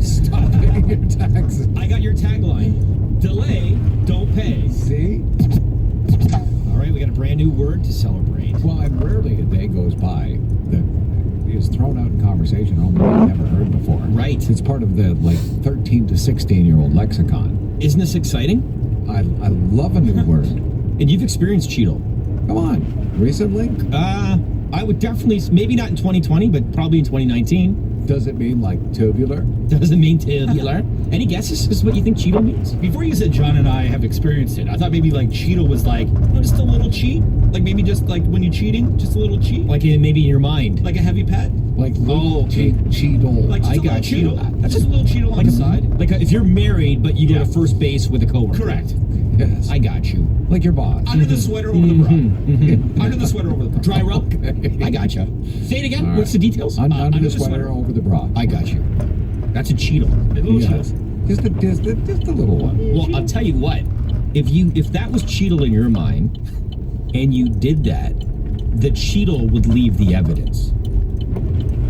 Stop paying your taxes. I got your tagline. Delay, don't pay. See? All right, we got a brand new word to celebrate. Well, and rarely a day goes by that is thrown out in conversation only I've never heard before. Right. It's part of the 13 to 16-year-old lexicon. Isn't this exciting? I love a new word. And you've experienced Cheeto. Come on. Recently? I would definitely, maybe not in 2020, but probably in 2019. Does it mean like tubular? Doesn't mean tubular. Any guesses as to what you think Cheeto means? Before you said John and I have experienced it, I thought maybe like Cheeto was like, just a little cheat. Like maybe just like when you're cheating, just a little cheat. Like maybe in your mind. Like a heavy pet. Like okay. Cheeto. Like just I a little got you. Cheeto. That's just a little Cheeto on Like the side. Like if you're married, but you go to first base with a coworker. Correct. Yes. I got you. Like your boss. Under the sweater over the bra. Under the sweater over the bra. Dry rub. Okay. I got you. Say it again. All right. What's the details? Under the sweater, over the bra. I got you. That's a Cheeto. A little Yes. Cheeto. Just a little one. Well, I'll tell you what. If that was Cheeto in your mind, and you did that, the Cheeto would leave the evidence.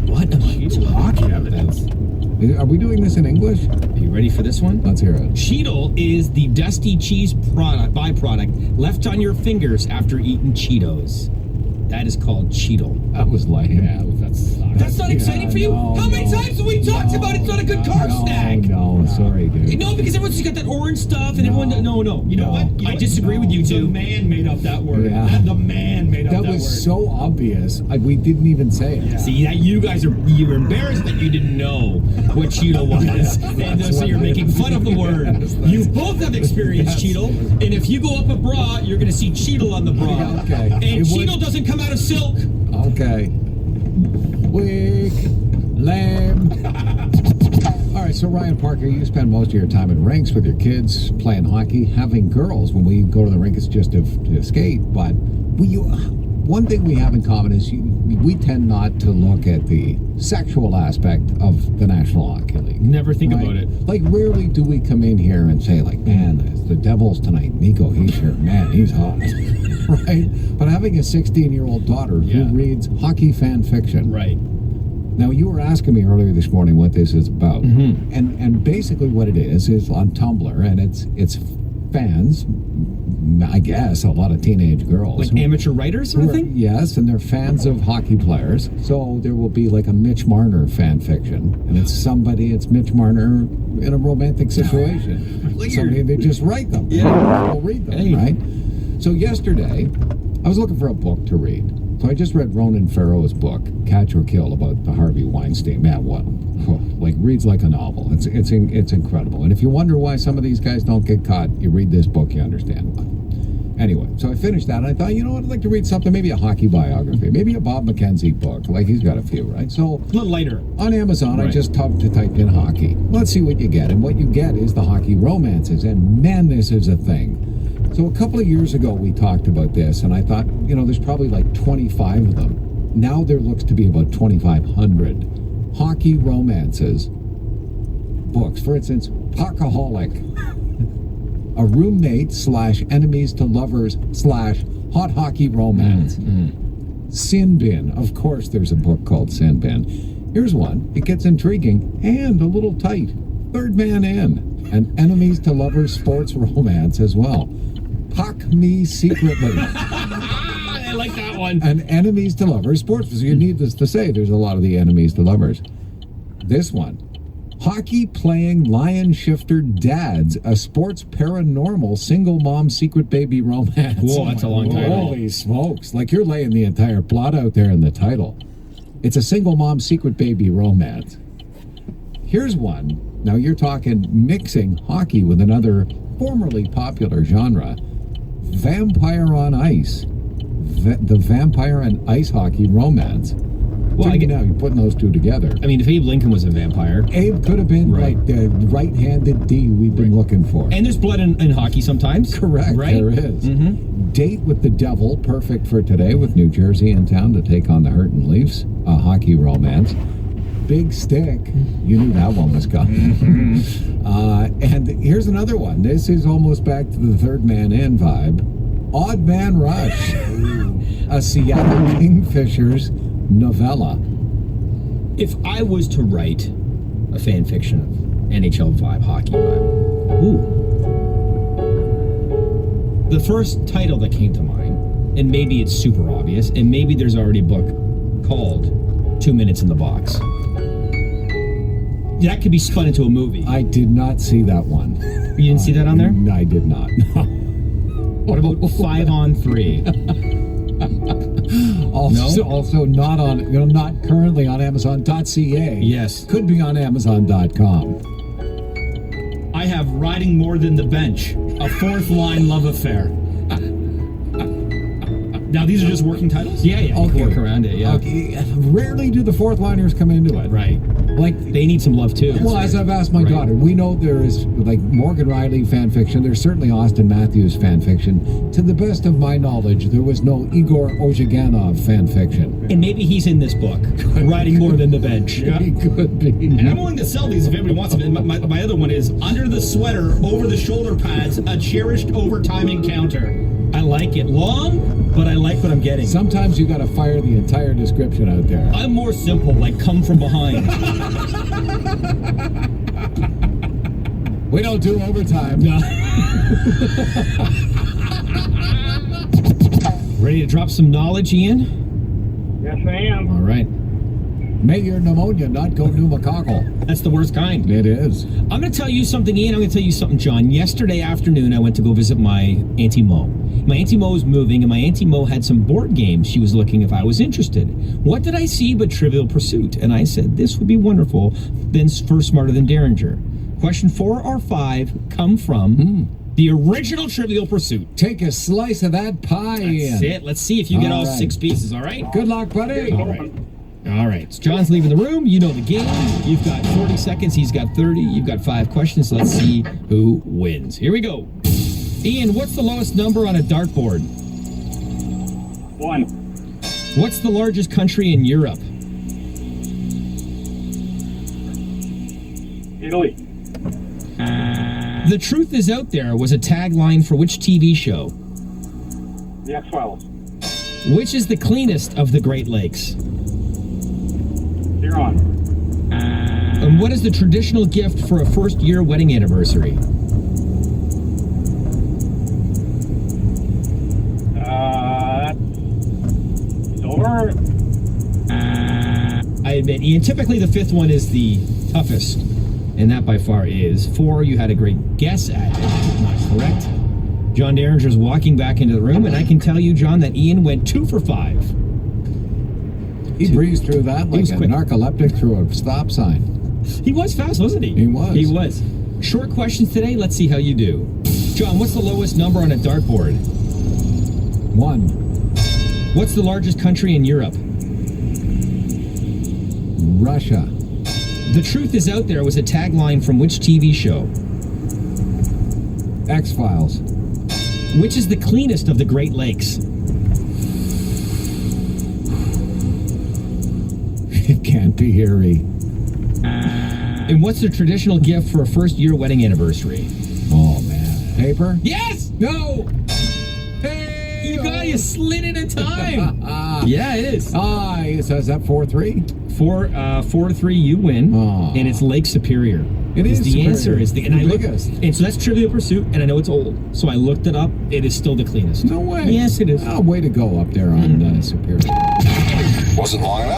What am I talking about? Are we doing this in English? Are you ready for this one? Let's hear it. Cheeto is the dusty cheese byproduct left on your fingers after eating Cheetos. That is called Cheeto. That was like, That's not exciting for you? How many times have we talked about it's not a good carb snack? No, sorry, dude. No, because everyone's got that orange stuff, and everyone. No. You know what? I disagree with you The two. man made up that word. Yeah. The man made up that That word. was so obvious. We didn't even say it. Yeah. See, that you guys are embarrassed that you didn't know what Cheeto was, and so you're making fun of the word. You both have experienced Cheeto, and if you go up a bra, you're going to see Cheeto on the bra. Okay. And It Cheeto would- doesn't come out of silk. Okay. Weak. Lame. All right, so Ryan Parker, you spend most of your time in rinks with your kids, playing hockey, having girls. When we go to the rink, it's just to skate. But one thing we have in common is we tend not to look at the sexual aspect of the National Hockey League. Never think Right? about it. Like, rarely do we come in here and say, like, man, the Devils tonight, Nico Hischier, man, he's hot. Right? But having a 16-year-old daughter who Yeah. reads hockey fan fiction. Right. Now, you were asking me earlier this morning what this is about. Mm-hmm. And basically what it is on Tumblr, and it's fans, I guess, a lot of teenage girls. Like who- amateur writers sort who of are- thing? Yes, and they're fans of hockey players. So there will be like a Mitch Marner fan fiction, and it's Mitch Marner in a romantic situation. Somebody, they just write them. Yeah. We'll read them, Hey. right? So yesterday, I was looking for a book to read. So I just read Ronan Farrow's book, Catch or Kill, about the Harvey Weinstein. Man, what? Like, reads like a novel. It's incredible. And if you wonder why some of these guys don't get caught, you read this book, you understand why. Anyway, so I finished that, and I thought, you know what, I'd like to read something, maybe a hockey biography, maybe a Bob McKenzie book. Like, he's got a few, right? So A little lighter. on Amazon, I Right. just typed in hockey. Let's see what you get. And what you get is the hockey romances. And man, this is a thing. So a couple of years ago, we talked about this, and I thought, there's probably like 25 of them. Now there looks to be about 2,500 hockey romances books. For instance, Puckaholic, a roommate / enemies to lovers / hot hockey romance. Sin Bin. Of course, there's a book called Sin Bin. Here's one. It gets intriguing and a little tight. Third Man In. An enemies to lovers sports romance as well. Puck Me Secretly. I like that one. An enemies to lovers sports. So you need this to say there's a lot of the enemies to lovers. This one. Hockey playing lion shifter dads. A sports paranormal single mom secret baby romance. Whoa, that's a long title. Holy smokes. Like, you're laying the entire plot out there in the title. It's a single mom secret baby romance. Here's one. Now you're talking mixing hockey with another formerly popular genre. Vampire on Ice. The vampire and ice hockey romance. Well, So now you're putting those two together. I mean, if Abe Lincoln was a vampire. Abe could have been Right. like the right-handed D we've been looking for. And there's blood in hockey sometimes. Correct, Right? there is. Mm-hmm. Date with the Devil, perfect for today with New Jersey in town to take on the Hurtin' Leafs. A hockey romance. Big Stick, you knew that one was coming. And here's another one. This is almost back to the Third Man In vibe. Odd Man Rush, a Seattle Kingfishers novella. If I was to write a fan fiction of NHL vibe, hockey vibe. Ooh. The first title that came to mind, and maybe it's super obvious, and maybe there's already a book called 2 Minutes in the Box. That could be spun into a movie. I did not see that one. You didn't see that on there? No, I did not. What about 5 on 3? Also not on, not currently on Amazon.ca. Yes. Could be on Amazon.com. I have Riding More Than the Bench, a fourth line love affair. Now, these are just working titles? Yeah, you can work around it, yeah. Okay. Rarely do the fourth liners come into it. Right. Like, They need some love, too. well, as I've asked my Right. daughter, we know there is, like, Morgan Riley fan fiction. There's certainly Austin Matthews fan fiction. To the best of my knowledge, there was no Igor Ozhiganov fan fiction. And maybe he's in this book, Riding More Than the Bench. He could be. And I'm willing to sell these if anybody wants them. And my other one is Under the Sweater, Over the Shoulder Pads, a cherished overtime encounter. I like it. Long, but I like what I'm getting. Sometimes you got to fire the entire description out there. I'm more simple, like come from behind. We don't do overtime. No. Ready to drop some knowledge, Ian? Yes, I am. All right. May your pneumonia not go pneumococcal. That's the worst kind. It is. I'm going to tell you something, Ian. I'm going to tell you something, John. Yesterday afternoon, I went to go visit my Auntie Mo. My Auntie Mo was moving, and my Auntie Mo had some board games. She was looking if I was interested. What did I see but Trivial Pursuit? And I said, this would be wonderful. Then for Smarter Than Derringer. Question 4 or 5 come from the original Trivial Pursuit. Take a slice of that pie, That's Ian. it. Let's see if you get All all right. 6 pieces, all right? Good luck, buddy. All right. All right. So John's leaving the room. You know the game. You've got 40 seconds. He's got 30. You've got 5 questions. Let's see who wins. Here we go. Ian, what's the lowest number on a dartboard? 1. What's the largest country in Europe? Italy. The Truth Is Out There was a tagline for which TV show? The X-Files. Which is the cleanest of the Great Lakes? Huron. And what is the traditional gift for a first-year wedding anniversary? Silver. I admit, Ian, typically the 5th one is the toughest, and that by far is. 4, you had a great guess at it. Not correct. John Derringer's walking back into the room, and I can tell you, John, that Ian went 2 for 5. He breezed through that like was a quick. narcoleptic through a stop sign. He was fast, wasn't he? He was. He was. Short questions today. Let's see how you do. John, what's the lowest number on a dartboard? 1. What's the largest country in Europe? Russia. The Truth Is Out There was a tagline from which TV show? X-Files. Which is the cleanest of the Great Lakes? It can't be Erie. And what's the traditional gift for a first-year wedding anniversary? Oh, man. Paper? Yes! No! You got you slid in a time. Yeah, it is. So is that 4-3? 4-3, you win. Aw. And it's Lake Superior. It is the Superior. answer. Is the and The I looked, biggest. and so that's Trivial Pursuit, and I know it's old. So I looked it up. It is still the cleanest. No way. Yes, it is. Oh, way to go up there on Superior. Wasn't long enough.